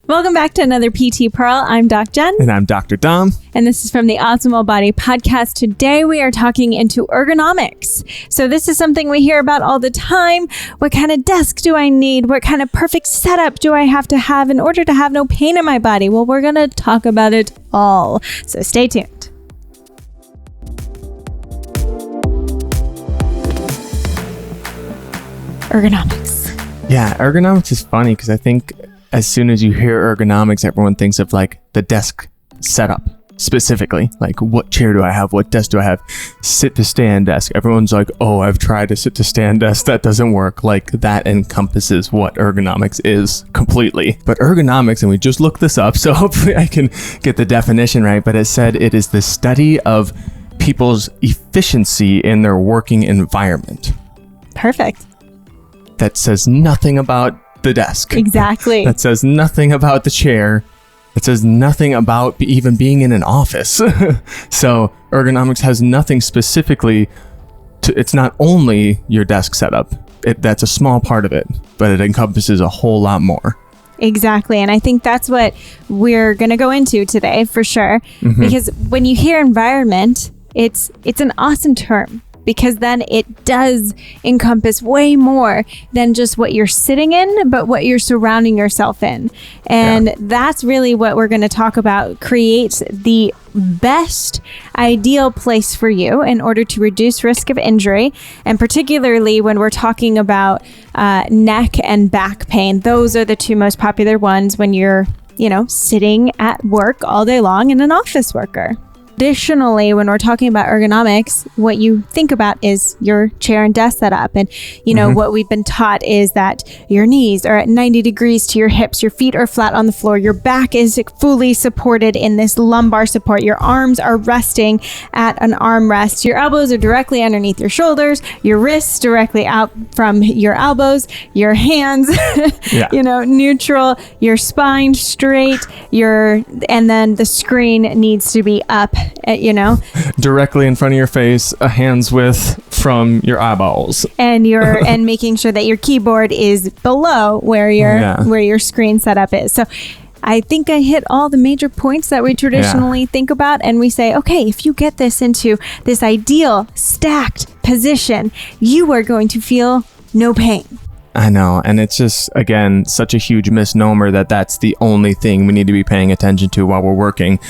Welcome back to another PT Pearl. I'm Doc Jen. And I'm Dr. Dom. And this is from the Optimal Body Podcast. Today we are talking into ergonomics. So this is something we hear about all the time. What kind of desk do I need? What kind of perfect setup do I have to have in order to have no pain in my body? Well, we're going to talk about it all. So stay tuned. Ergonomics. Yeah, ergonomics is funny because I think as soon as you hear ergonomics, everyone thinks of like the desk setup specifically. Like, what chair do I have? What desk do I have? Sit to stand desk. Everyone's like, oh, I've tried a sit to stand desk. That doesn't work. Like, that encompasses what ergonomics is completely. But ergonomics, and we just looked this up, so hopefully I can get the definition right, but it said it is the study of people's efficiency in their working environment. Perfect. That says nothing about the desk. Exactly. That says nothing about the chair. It says nothing about even being in an office. So ergonomics has nothing specifically to, it's not only your desk setup. That's a small part of it, but it encompasses a whole lot more. Exactly. And I think that's what we're going to go into today for sure. Mm-hmm. Because when you hear environment, it's an awesome term. Because then it does encompass way more than just what you're sitting in, but what you're surrounding yourself in. And that's really what we're going to talk about. Create the best ideal place for you in order to reduce risk of injury. And particularly when we're talking about neck and back pain, those are the two most popular ones when you're, sitting at work all day long and an office worker. Additionally, when we're talking about ergonomics, what you think about is your chair and desk setup. And, what we've been taught is that your knees are at 90 degrees to your hips, your feet are flat on the floor, your back is fully supported in this lumbar support, your arms are resting at an armrest, your elbows are directly underneath your shoulders, your wrists directly out from your elbows, your hands, neutral, your spine straight, and then the screen needs to be up. Directly in front of your face, a hand's width from your eyeballs, and and making sure that your keyboard is below where your screen setup is. So I think I hit all the major points that we traditionally think about, and we say, okay, if you get this into this ideal stacked position, you are going to feel no pain. I know. And it's just, again, such a huge misnomer that that's the only thing we need to be paying attention to while we're working.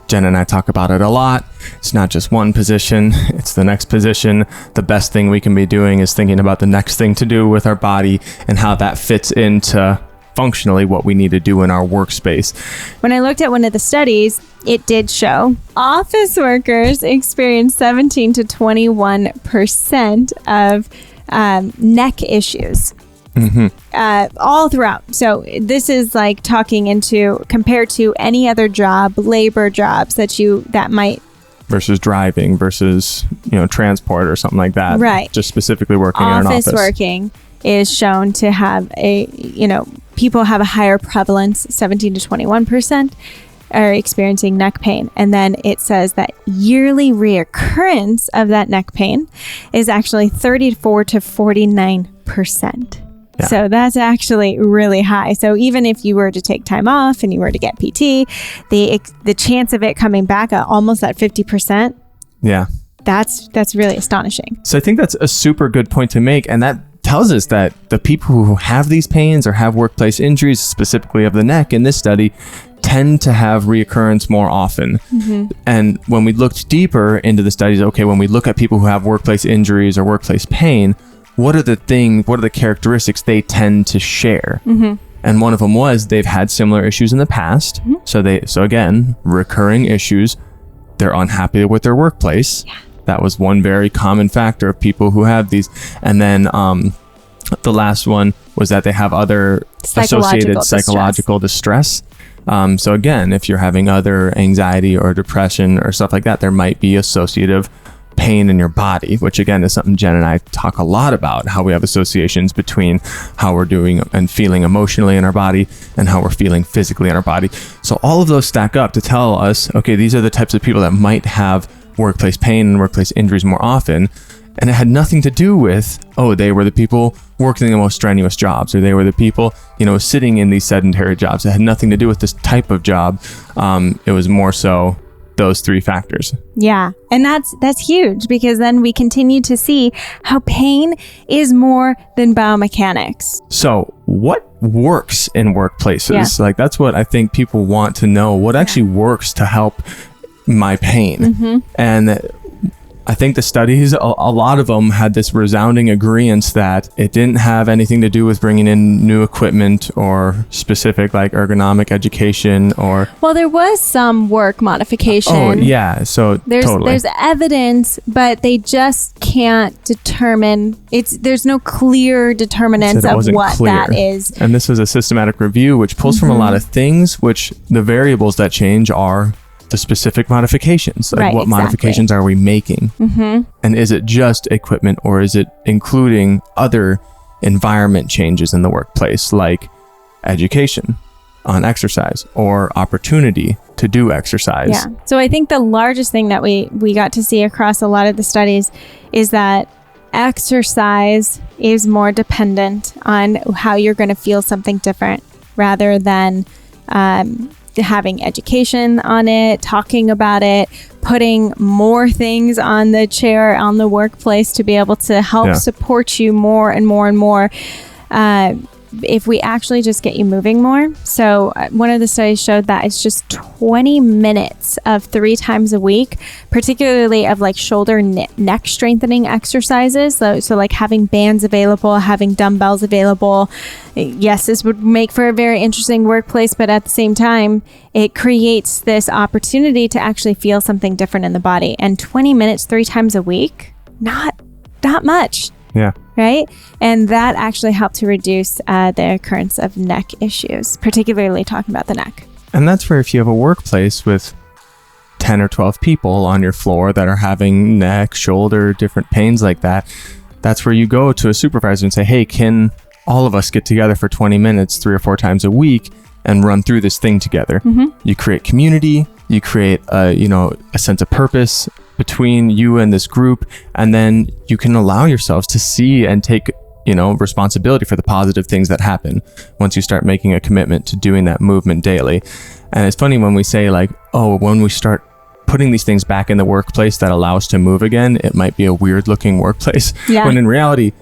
Jen and I talk about it a lot. It's not just one position. It's the next position. The best thing we can be doing is thinking about the next thing to do with our body and how that fits into functionally what we need to do in our workspace. When I looked at one of the studies, it did show office workers experience 17 to 21% of neck issues. Mm-hmm. All throughout. So this is like talking into compared to any other job, labor jobs that might versus driving versus transport or something like that. Right. Just specifically working in an office. Office working is shown to have people have a higher prevalence, 17 to 21% are experiencing neck pain. And then it says that yearly reoccurrence of that neck pain is actually 34 to 49%. Yeah. So that's actually really high. So even if you were to take time off and you were to get PT, the chance of it coming back at almost at 50%. Yeah. That's really astonishing. So I think that's a super good point to make. And that tells us that the people who have these pains or have workplace injuries, specifically of the neck in this study, tend to have reoccurrence more often. Mm-hmm. And when we looked deeper into the studies, when we look at people who have workplace injuries or workplace pain, what are the characteristics they tend to share? Mm-hmm. And one of them was they've had similar issues in the past. Mm-hmm. So again, recurring issues, they're unhappy with their workplace. Yeah. That was one very common factor of people who have these. And then the last one was that they have other associated psychological distress. So again, if you're having other anxiety or depression or stuff like that, there might be associative pain in your body, which again is something Jen and I talk a lot about, how we have associations between how we're doing and feeling emotionally in our body and how we're feeling physically in our body. So all of those stack up to tell us, okay, these are the types of people that might have workplace pain and workplace injuries more often. And it had nothing to do with, they were the people working the most strenuous jobs, or they were the people, sitting in these sedentary jobs. It had nothing to do with this type of job. It was more so those three factors. Yeah. And that's huge, because then we continue to see how pain is more than biomechanics. So what works in workplaces? Yeah. Like, that's what I think people want to know. What actually works to help my pain? Mm-hmm. And I think the studies, a lot of them had this resounding agreement that it didn't have anything to do with bringing in new equipment or specific like ergonomic education or... Well, there was some work modification. Oh, yeah. So there's evidence, but they just can't determine. There's no clear determinants of what that is. And this is a systematic review, which pulls from a lot of things, which the variables that change are the specific modifications. Like, what modifications are we making? Mm-hmm. And is it just equipment, or is it including other environment changes in the workplace, like education on exercise or opportunity to do exercise? Yeah. So I think the largest thing that we got to see across a lot of the studies is that exercise is more dependent on how you're going to feel something different, rather than having education on it, talking about it, putting more things on the chair, on the workplace to be able to help support you more and more and more. If we actually just get you moving more. So one of the studies showed that it's just 20 minutes of 3 times a week, particularly of like shoulder neck strengthening exercises. So like having bands available, having dumbbells available. Yes, this would make for a very interesting workplace, but at the same time, it creates this opportunity to actually feel something different in the body. And 20 minutes 3 times a week, not much. Yeah. Right? And that actually helped to reduce the occurrence of neck issues, particularly talking about the neck. And that's where, if you have a workplace with 10 or 12 people on your floor that are having neck, shoulder, different pains like that, that's where you go to a supervisor and say, hey, can all of us get together for 20 minutes 3 or 4 times a week and run through this thing together? Mm-hmm. You create community, you create a sense of purpose between you and this group, and then you can allow yourselves to see and take responsibility for the positive things that happen once you start making a commitment to doing that movement daily. And it's funny when we say like, when we start putting these things back in the workplace that allow us to move again, it might be a weird looking workplace. Yeah. When in reality,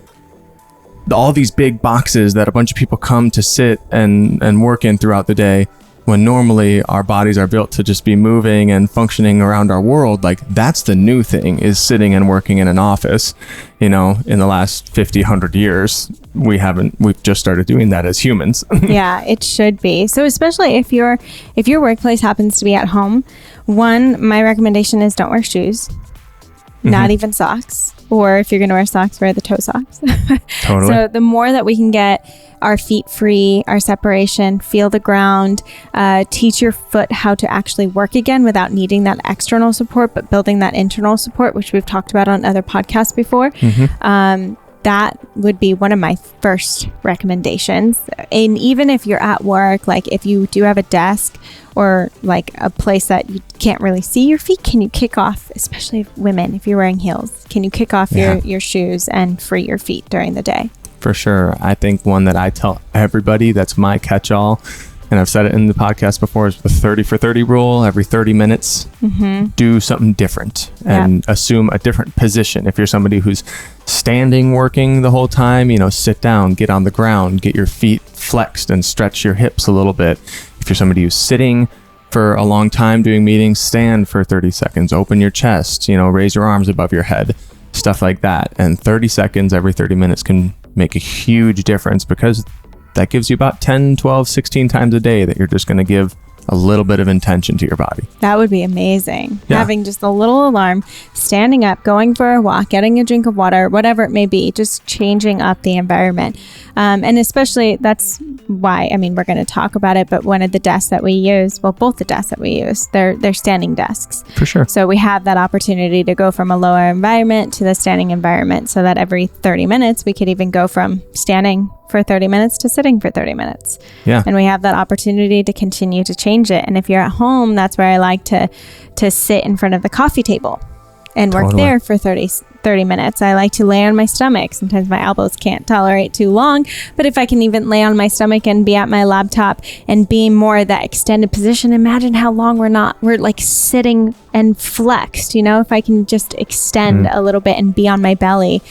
all these big boxes that a bunch of people come to sit and work in throughout the day, when normally our bodies are built to just be moving and functioning around our world, like that's the new thing, is sitting and working in an office. In the last 50, 100 years, we've just started doing that as humans. Yeah, it should be. So especially if your workplace happens to be at home, my recommendation is don't wear shoes, not even socks. Or if you're going to wear socks, wear the toe socks. Totally. So the more that we can get our feet free, our separation, feel the ground, teach your foot how to actually work again without needing that external support, but building that internal support, which we've talked about on other podcasts before. Mm-hmm. That would be one of my first recommendations. And even if you're at work, like if you do have a desk or like a place that you can't really see your feet, can you kick off, especially women, if you're wearing heels, can you kick off your shoes and free your feet during the day? For sure. I think one that I tell everybody, that's my catch-all, and I've said it in the podcast before, is the 30 for 30 rule. Every 30 minutes, do something different and assume a different position. If you're somebody who's standing working the whole time, sit down, get on the ground, get your feet flexed and stretch your hips a little bit. If you're somebody who's sitting for a long time doing meetings, stand for 30 seconds, open your chest, raise your arms above your head, stuff like that. And 30 seconds every 30 minutes can make a huge difference, because that gives you about 10, 12, 16 times a day that you're just going to give a little bit of intention to your body. That would be amazing. Yeah. Having just a little alarm, standing up, going for a walk, getting a drink of water, whatever it may be, just changing up the environment. And especially that's why, we're going to talk about it, but one of the desks that we use, well, both the desks that we use, they're standing desks. For sure. So we have that opportunity to go from a lower environment to the standing environment, so that every 30 minutes we could even go from standing for 30 minutes to sitting for 30 minutes. Yeah. And we have that opportunity to continue to change it. And if you're at home, that's where I like to sit in front of the coffee table and work there for 30 minutes. I like to lay on my stomach. Sometimes my elbows can't tolerate too long, but if I can even lay on my stomach and be at my laptop and be more of that extended position, imagine how long we're like sitting and flexed, if I can just extend a little bit and be on my belly.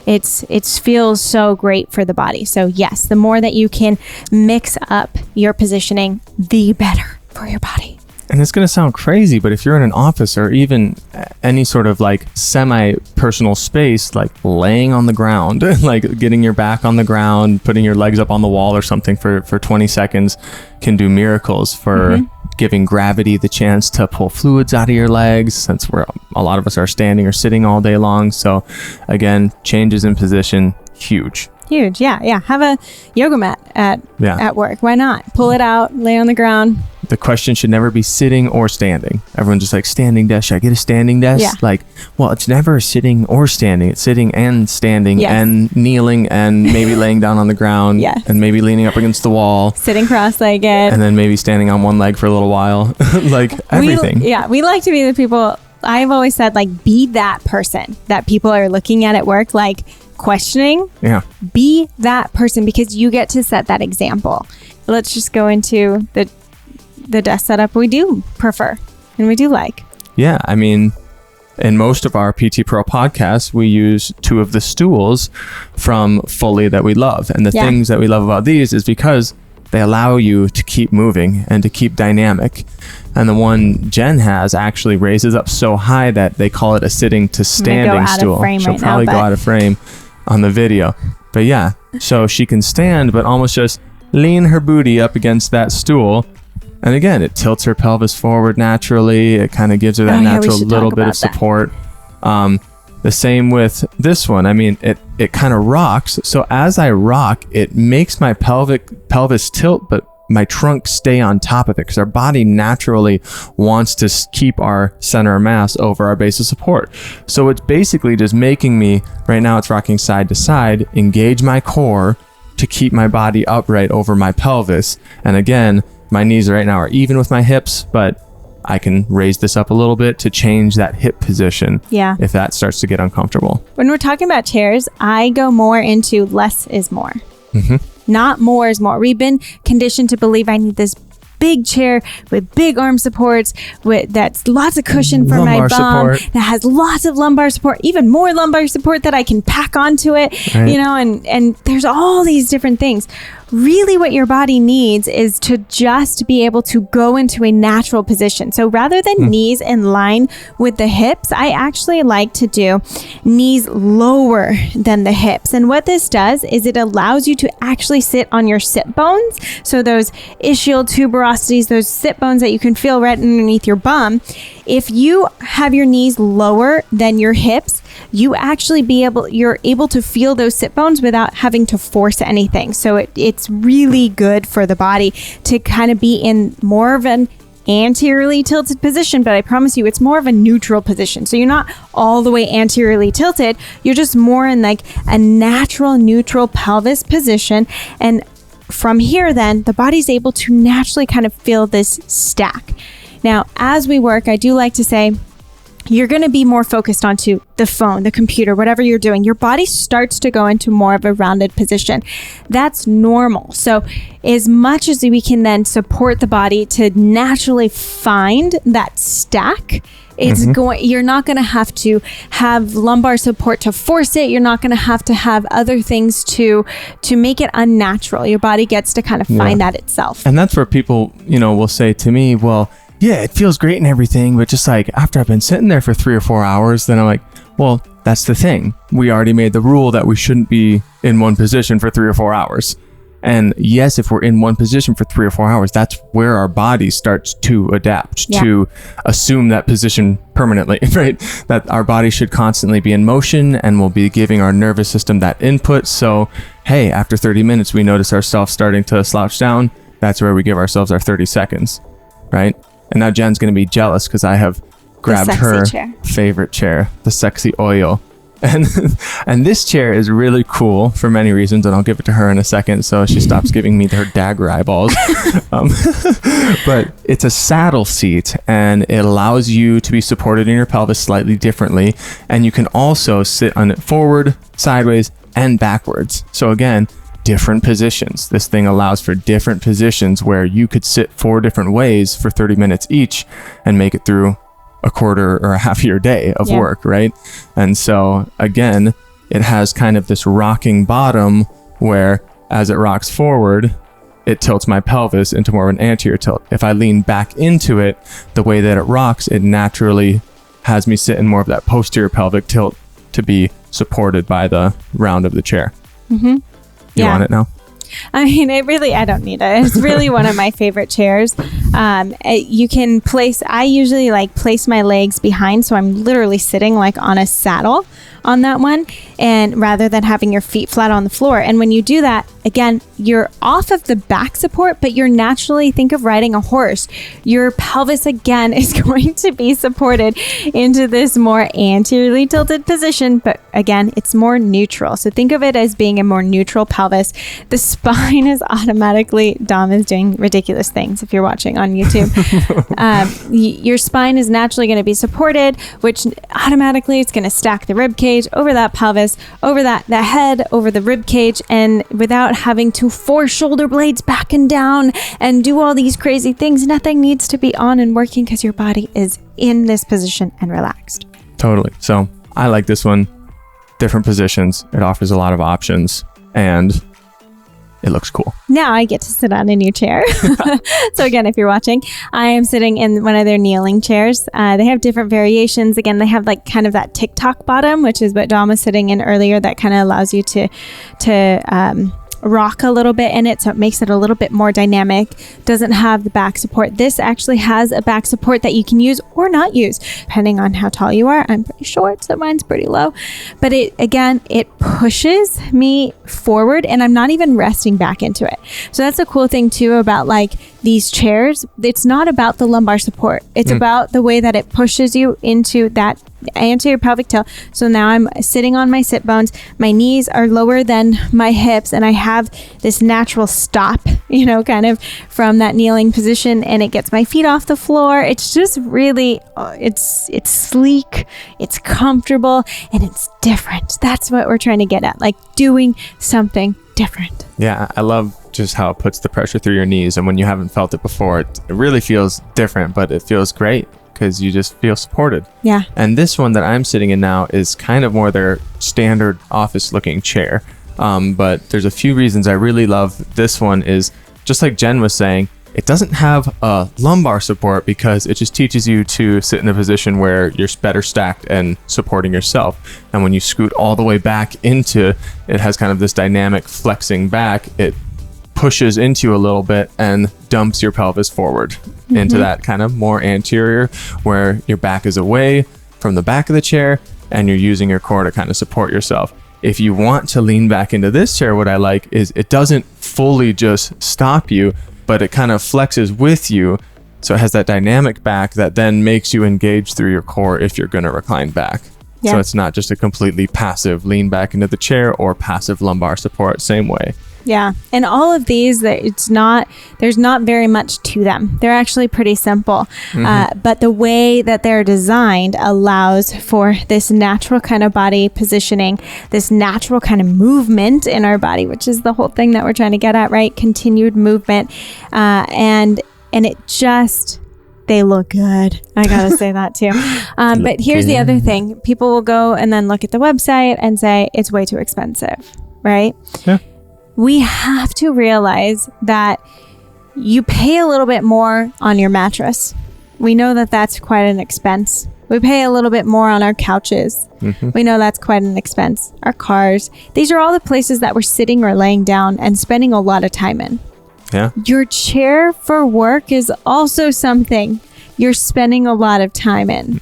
It feels so great for the body. So yes, the more that you can mix up your positioning, the better for your body. And it's going to sound crazy, but if you're in an office or even any sort of like semi-personal space, like laying on the ground, like getting your back on the ground, putting your legs up on the wall or something for 20 seconds can do miracles for giving gravity the chance to pull fluids out of your legs, since a lot of us are standing or sitting all day long. So again, changes in position, huge. Yeah. Have a yoga mat at work. Why not? Pull it out, lay on the ground. The question should never be sitting or standing. Everyone's just like, standing desk. Should I get a standing desk? Yeah. Like, well, it's never sitting or standing. It's sitting and standing and kneeling and maybe laying down on the ground and maybe leaning up against the wall. Sitting cross-legged. And then maybe standing on one leg for a little while. Like everything. We like to be the people. I've always said, like, be that person that people are looking at work, like questioning. Yeah. Be that person, because you get to set that example. Let's just go into the desk setup we do prefer and we do like. Yeah, I mean, in most of our PT Pro podcasts, we use 2 of the stools from Fully that we love. And the things that we love about these is because they allow you to keep moving and to keep dynamic. And the one Jen has actually raises up so high that they call it a sitting to standing stool. She'll probably go out of frame on the video. But yeah, so she can stand, but almost just lean her booty up against that stool. And again, it tilts her pelvis forward naturally. It kind of gives her that natural little bit of support. The same with this one. I mean, it kind of rocks. So as I rock, it makes my pelvis tilt, but my trunk stay on top of it, because our body naturally wants to keep our center of mass over our base of support. So it's basically just making me, right now it's rocking side to side, engage my core to keep my body upright over my pelvis. And again, my knees right now are even with my hips, but I can raise this up a little bit to change that hip position if that starts to get uncomfortable. When we're talking about chairs, I go more into less is more. Not more is more. We've been conditioned to believe I need this big chair with big arm supports, that's lots of cushion for my bum, that has lots of lumbar support, even more lumbar support that I can pack onto it, and there's all these different things. Really what your body needs is to just be able to go into a natural position. So rather than knees in line with the hips, I actually like to do knees lower than the hips. And what this does is it allows you to actually sit on your sit bones. So those ischial tuberosities, those sit bones that you can feel right underneath your bum. If you have your knees lower than your hips, you're able to feel those sit bones without having to force anything. So it's really good for the body to kind of be in more of an anteriorly tilted position, but I promise you it's more of a neutral position. So you're not all the way anteriorly tilted, you're just more in like a natural neutral pelvis position. And from here then, the body's able to naturally kind of feel this stack. Now, as we work, I do like to say, you're going to be more focused onto the phone, the computer, whatever you're doing. Your body starts to go into more of a rounded position. That's normal. So as much as we can then support the body to naturally find that stack, you're not going to have lumbar support to force it. You're not going to have other things to make it unnatural. Your body gets to kind of find that itself. And that's where people, will say to me, well, yeah, it feels great and everything, but just like after I've been sitting there for 3 or 4 hours, then I'm like, well, that's the thing. We already made the rule that we shouldn't be in one position for 3 or 4 hours. And yes, if we're in one position for 3 or 4 hours, that's where our body starts to adapt to assume that position permanently, right? That our body should constantly be in motion, and we'll be giving our nervous system that input. So, hey, after 30 minutes, we notice ourselves starting to slouch down. That's where we give ourselves our 30 seconds, right? And now Jen's going to be jealous because I have grabbed her favorite chair, the sexy oil. And this chair is really cool for many reasons, and I'll give it to her in a second so she stops giving me her dagger eyeballs. But it's a saddle seat, and it allows you to be supported in your pelvis slightly differently, and you can also sit on it forward, sideways, and backwards. So again, different positions. This thing allows for different positions where you could sit 4 different ways for 30 minutes each and make it through a quarter or a half of your day of work, right? And so again, it has kind of this rocking bottom where as it rocks forward, it tilts my pelvis into more of an anterior tilt. If I lean back into it, the way that it rocks, it naturally has me sit in more of that posterior pelvic tilt to be supported by the round of the chair. Mm-hmm. You want it now? I mean, I don't need it. It's really one of my favorite chairs. You can I usually like place my legs behind. So I'm literally sitting like on a saddle on that one, and rather than having your feet flat on the floor. And when you do that, again, you're off of the back support, but you're naturally, think of riding a horse. Your pelvis again is going to be supported into this more anteriorly tilted position, but again, it's more neutral. So think of it as being a more neutral pelvis. The spine is automatically, Dom is doing ridiculous things if you're watching on YouTube. Your spine is naturally going to be supported, which automatically it's going to stack the rib cage over that pelvis, over that head, over the rib cage, and without having to force shoulder blades back and down and do all these crazy things. Nothing needs to be on and working because your body is in this position and relaxed. Totally. So I like this one. Different positions. It offers a lot of options, and it looks cool. Now I get to sit on a new chair. So again, if you're watching, I am sitting in one of their kneeling chairs. They have different variations. Again, they have like kind of that TikTok bottom, which is what Dom was sitting in earlier. That kind of allows you to rock a little bit in it, so it makes it a little bit more dynamic. Doesn't have the back support. This actually has a back support that you can use or not use depending on how tall you are. I'm pretty short, so mine's pretty low, but it pushes me forward, and I'm not even resting back into it. So that's a cool thing too about like these chairs. It's not about the lumbar support. It's about the way that it pushes you into that anterior pelvic tilt. So now I'm sitting on my sit bones. My knees are lower than my hips, and I have this natural stop, kind of from that kneeling position, and it gets my feet off the floor. It's just really, it's sleek, it's comfortable, and it's different. That's what we're trying to get at, like doing something different. Yeah, I love just how it puts the pressure through your knees, and when you haven't felt it before, it really feels different, but it feels great because you just feel supported. Yeah. And this one that I'm sitting in now is kind of more their standard office looking chair. But there's a few reasons I really love this one. Is just like Jen was saying, it doesn't have a lumbar support because it just teaches you to sit in a position where you're better stacked and supporting yourself. And when you scoot all the way back into, it has kind of this dynamic flexing back. It pushes into you a little bit and dumps your pelvis forward into that kind of more anterior, where your back is away from the back of the chair and you're using your core to kind of support yourself. If you want to lean back into this chair, what I like is it doesn't fully just stop you, but it kind of flexes with you. So it has that dynamic back that then makes you engage through your core if you're going to recline back. Yeah. So it's not just a completely passive lean back into the chair or passive lumbar support, same way. Yeah. And all of these, there's not very much to them. They're actually pretty simple. But the way that they're designed allows for this natural kind of body positioning, this natural kind of movement in our body, which is the whole thing that we're trying to get at, right? Continued movement. And it just, they look good. I got to say that too. But here's the other thing. People will go and then look at the website and say, it's way too expensive, right? Yeah. We have to realize that you pay a little bit more on your mattress. We know that that's quite an expense. We pay a little bit more on our couches. We know that's quite an expense. Our cars. These are all the places that we're sitting or laying down and spending a lot of time in. Yeah. Your chair for work is also something you're spending a lot of time in.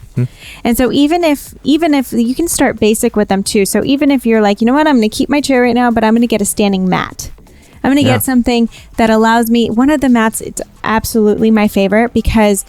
And so even if you can start basic with them too. So even if you're like, you know what, I'm going to keep my chair right now, but I'm going to get a standing mat. I'm going to get something that allows me, one of the mats, it's absolutely my favorite because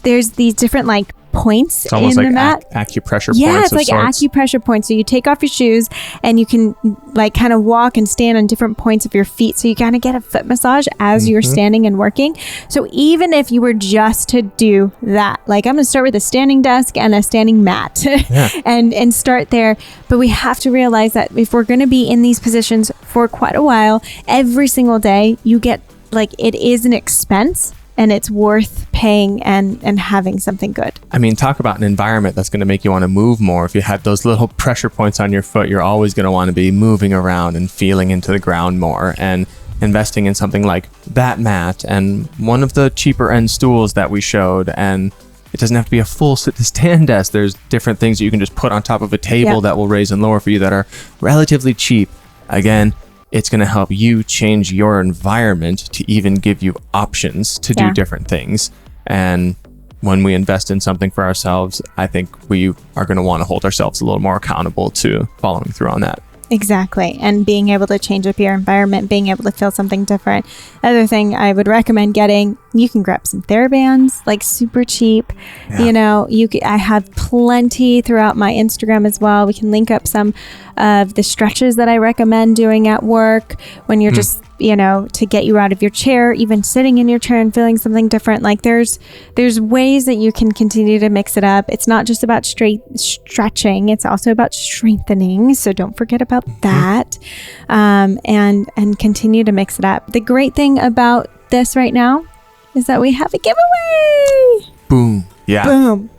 there's these different like points It's almost in like the mat. acupressure Yeah, points it's of like sorts. acupressure points. So you take off your shoes and you can like kind of walk and stand on different points of your feet. So you kind of get a foot massage as you're standing and working. So even if you were just to do that, like I'm going to start with a standing desk and a standing mat and start there. But we have to realize that if we're going to be in these positions for quite a while, every single day, you get like it is an expense. And it's worth paying and having something good. I mean, talk about an environment that's going to make you want to move more. If you have those little pressure points on your foot, you're always going to want to be moving around and feeling into the ground more, and investing in something like that mat and one of the cheaper end stools that we showed. And it doesn't have to be a full sit to stand desk. There's different things that you can just put on top of a table that will raise and lower for you that are relatively cheap. Again, it's going to help you change your environment to even give you options to do different things. And when we invest in something for ourselves, I think we are going to want to hold ourselves a little more accountable to following through on that. Exactly. And being able to change up your environment, being able to feel something different. Other thing I would recommend getting, you can grab some TheraBands, like super cheap. Yeah. You know, I have plenty throughout my Instagram as well. We can link up some of the stretches that I recommend doing at work when you're just, you know, to get you out of your chair, even sitting in your chair and feeling something different. Like there's ways that you can continue to mix it up. It's not just about straight stretching. It's also about strengthening. So don't forget about that. And continue to mix it up. The great thing about this right now is that we have a giveaway. Boom. Yeah. Boom.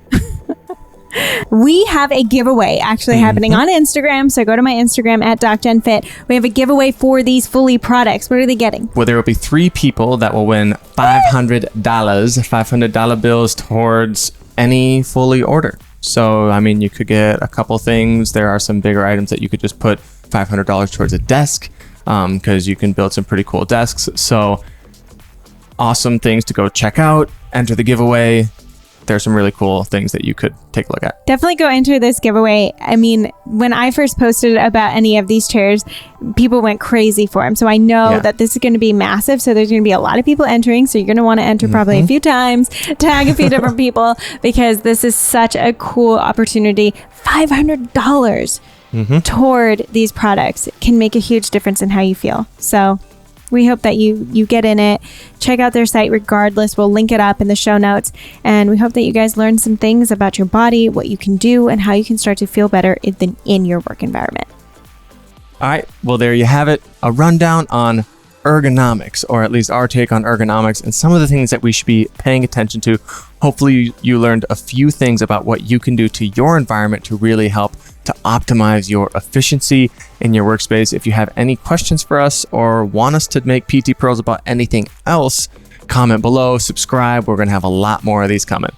We have a giveaway actually happening on Instagram. So go to my Instagram at DocJenFit. We have a giveaway for these Fully products. What are they getting? Well, there will be 3 people that will win $500 bills towards any Fully order. So, I mean, you could get a couple things. There are some bigger items that you could just put $500 towards a desk because you can build some pretty cool desks. So, awesome things to go check out. Enter the giveaway. There's some really cool things that you could take a look at. Definitely go enter this giveaway. I mean, when I first posted about any of these chairs, people went crazy for them. So I know that this is going to be massive. So there's going to be a lot of people entering. So you're going to want to enter probably a few times, tag a few different people, because this is such a cool opportunity. $500 toward these products can make a huge difference in how you feel. So we hope that you get in it. Check out their site regardless. We'll link it up in the show notes. And we hope that you guys learn some things about your body, what you can do, and how you can start to feel better in your work environment. All right. Well, there you have it. A rundown on ergonomics, or at least our take on ergonomics, and some of the things that we should be paying attention to. Hopefully you learned a few things about what you can do to your environment to really help to optimize your efficiency in your workspace. If you have any questions for us or want us to make PT Pearls about anything else, comment below, subscribe. We're going to have a lot more of these coming.